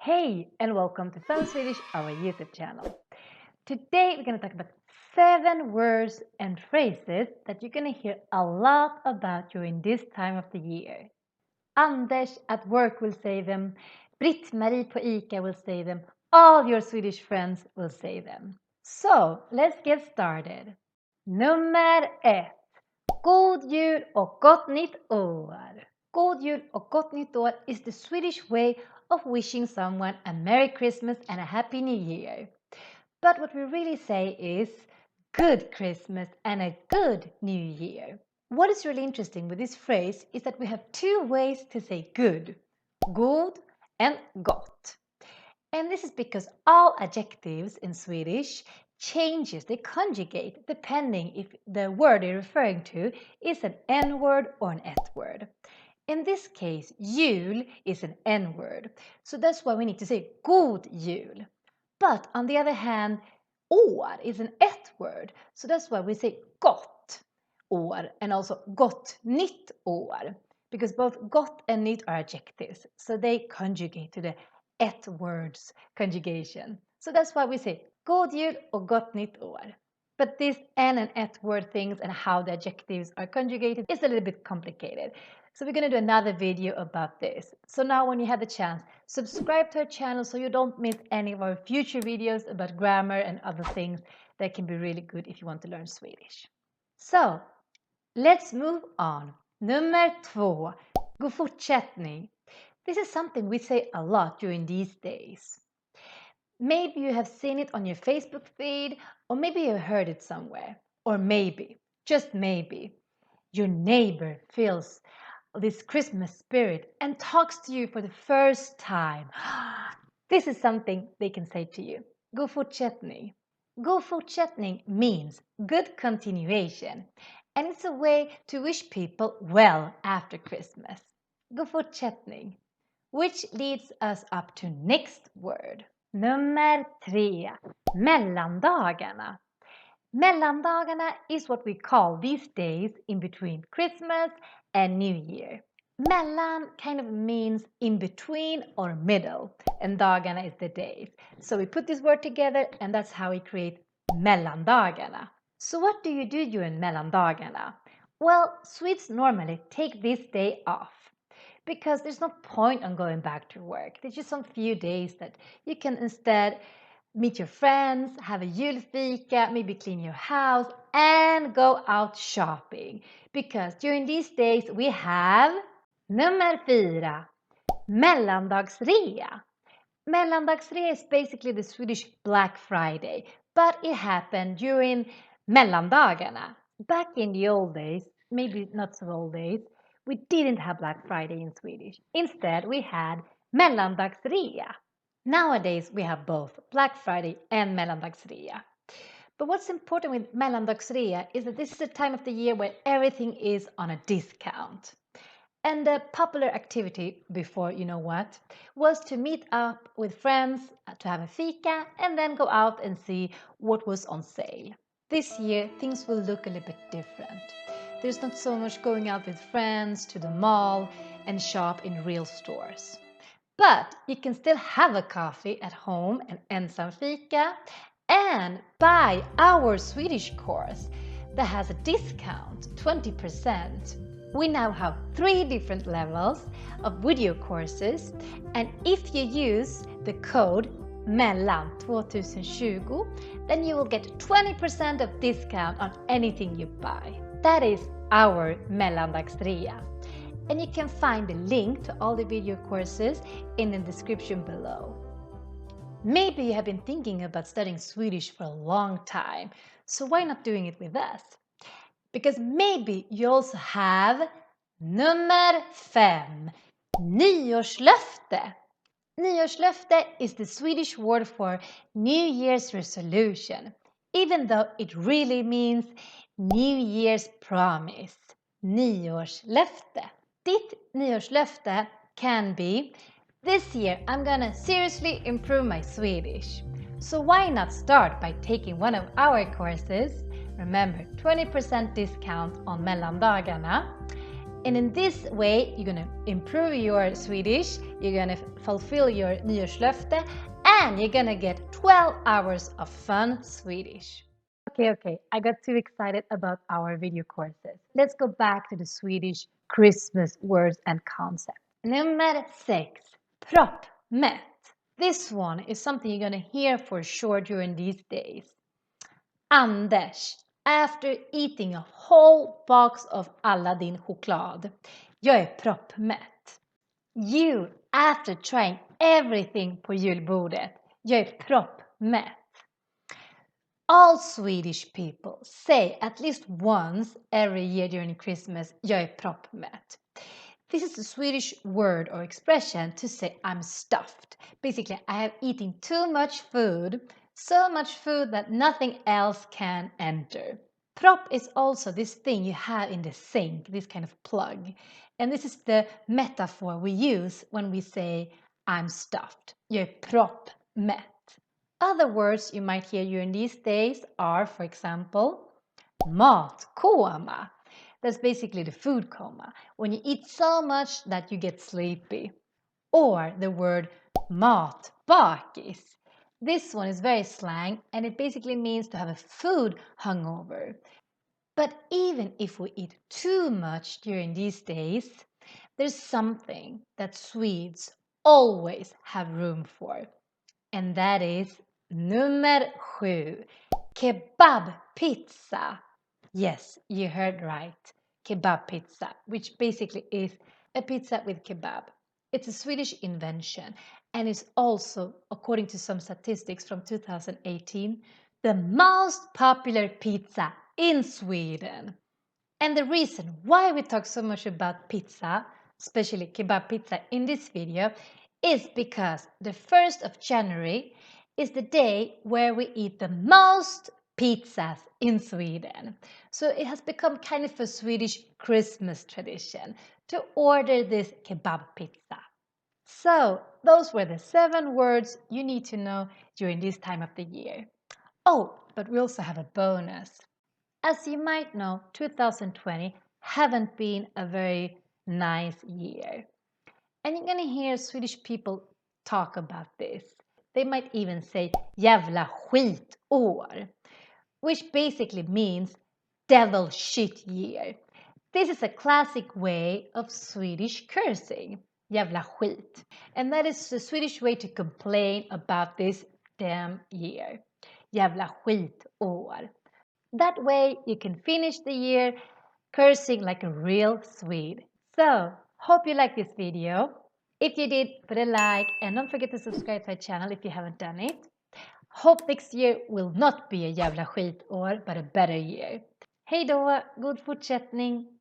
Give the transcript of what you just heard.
Hey and welcome to Fun Swedish, our YouTube channel. Today we're going to talk about 7 words and phrases that you're going to hear a lot about during this time of the year. Anders at work will say them, Britt-Marie på ICA will say them, all your Swedish friends will say them. So let's get started. Nummer 1. God jul och gott nytt år. God jul och gott nytt år is the Swedish way of wishing someone a Merry Christmas and a Happy New Year. But what we really say is Good Christmas and a Good New Year. What is really interesting with this phrase is that we have 2 ways to say good, god and gott. And this is because all adjectives in Swedish changes, they conjugate depending if the word you're referring to is an N-word or an S-word. In this case, jul is an N-word, so that's why we need to say god jul. But on the other hand, år is an S-word, so that's why we say gott år and also gott nytt år, because both gott and nytt are adjectives, so they conjugate to the S-words conjugation. So that's why we say god jul och gott nytt år. But this N and S-word things and how the adjectives are conjugated is a little bit complicated. So we're going to do another video about this. So now when you have the chance, subscribe to our channel so you don't miss any of our future videos about grammar and other things that can be really good if you want to learn Swedish. So let's move on. Nummer 2. God fortsättning. This is something we say a lot during these days. Maybe you have seen it on your Facebook feed, or maybe you heard it somewhere. Or maybe, just maybe, your neighbor feels this Christmas spirit and talks to you for the first time. This is something they can say to you. God fortsättning. God fortsättning means good continuation, and it's a way to wish people well after Christmas. God fortsättning. Which leads us up to next word. Nummer 3. Mellandagarna. Mellandagarna is what we call these days in between Christmas and New Year. Mellan kind of means in between or middle, and dagarna is the days. So we put this word together and that's how we create mellandagarna. So what do you do during mellandagarna? Well, Swedes normally take this day off because there's no point on going back to work. There's just some few days that you can instead meet your friends, have a julfika, maybe clean your house, and go out shopping. Because during these days we have nummer 4, Mellandagsrea. Mellandagsrea is basically the Swedish Black Friday, but it happened during Mellandagarna. Back in the old days, maybe not so old days, we didn't have Black Friday in Swedish. Instead, we had Mellandagsrea. Nowadays, we have both Black Friday and Mellandagsrea. But what's important with Mellandagsrea is that this is a time of the year where everything is on a discount. And the popular activity before, you know what, was to meet up with friends, to have a fika, and then go out and see what was on sale. This year, things will look a little bit different. There's not so much going out with friends to the mall and shop in real stores. But you can still have a coffee at home and some fika and buy our Swedish course that has a discount, 20%. We now have 3 different levels of video courses, and if you use the code MELLAN2020 then you will get 20% of discount on anything you buy. That is our Mellandagsrea. And you can find the link to all the video courses in the description below. Maybe you have been thinking about studying Swedish for a long time, so why not doing it with us? Because maybe you also have nummer 5, Nyårslöfte. Nyårslöfte is the Swedish word for New Year's resolution, even though it really means New Year's promise. Nyårslöfte. Ditt nyårslöfte can be, this year I'm gonna seriously improve my Swedish. So why not start by taking one of our courses? Remember, 20% discount on Mellandagarna. And in this way, you're gonna improve your Swedish, you're gonna fulfill your Nyårslöfte, and you're gonna get 12 hours of fun Swedish. Okay, I got too excited about our video courses. Let's go back to the Swedish Christmas words and concepts. Number 6, Proppmätt. This one is something you're gonna hear for sure during these days. Anders, after eating a whole box of Aladdin choklad. Jag är proppmätt. You, after trying everything på julbordet. Jag är proppmätt. All Swedish people say at least once every year during Christmas, jag är proppmätt. This is a Swedish word or expression to say I'm stuffed. Basically, I have eaten too much food, so much food that nothing else can enter. Propp is also this thing you have in the sink, this kind of plug. And this is the metaphor we use when we say I'm stuffed. Jag är proppmätt. Other words you might hear during these days are, for example, Matkoma. That's basically the food coma, when you eat so much that you get sleepy. Or the word matbakis. This one is very slang and it basically means to have a food hangover. But even if we eat too much during these days, there's something that Swedes always have room for. And that is nummer 7, Kebabpizza. Yes, you heard right. Kebabpizza, which basically is a pizza with kebab. It's a Swedish invention and is also, according to some statistics from 2018, the most popular pizza in Sweden. And the reason why we talk so much about pizza, especially kebab pizza in this video, is because the 1st of January is the day where we eat the most pizzas in Sweden. So it has become kind of a Swedish Christmas tradition to order this kebab pizza. So those were the 7 words you need to know during this time of the year. Oh, but we also have a bonus. As you might know, 2020 haven't been a very nice year. And you're gonna hear Swedish people talk about this. They might even say jävla skitår, which basically means devil shit year. This is a classic way of Swedish cursing, jävla skit. And that is the Swedish way to complain about this damn year, jävla skitår. That way you can finish the year cursing like a real Swede. So, hope you like this video. If you did, put a like and don't forget to subscribe to our channel if you haven't done it. Hope next year will not be a jävla skitår, but a better year. Hej då, god fortsättning!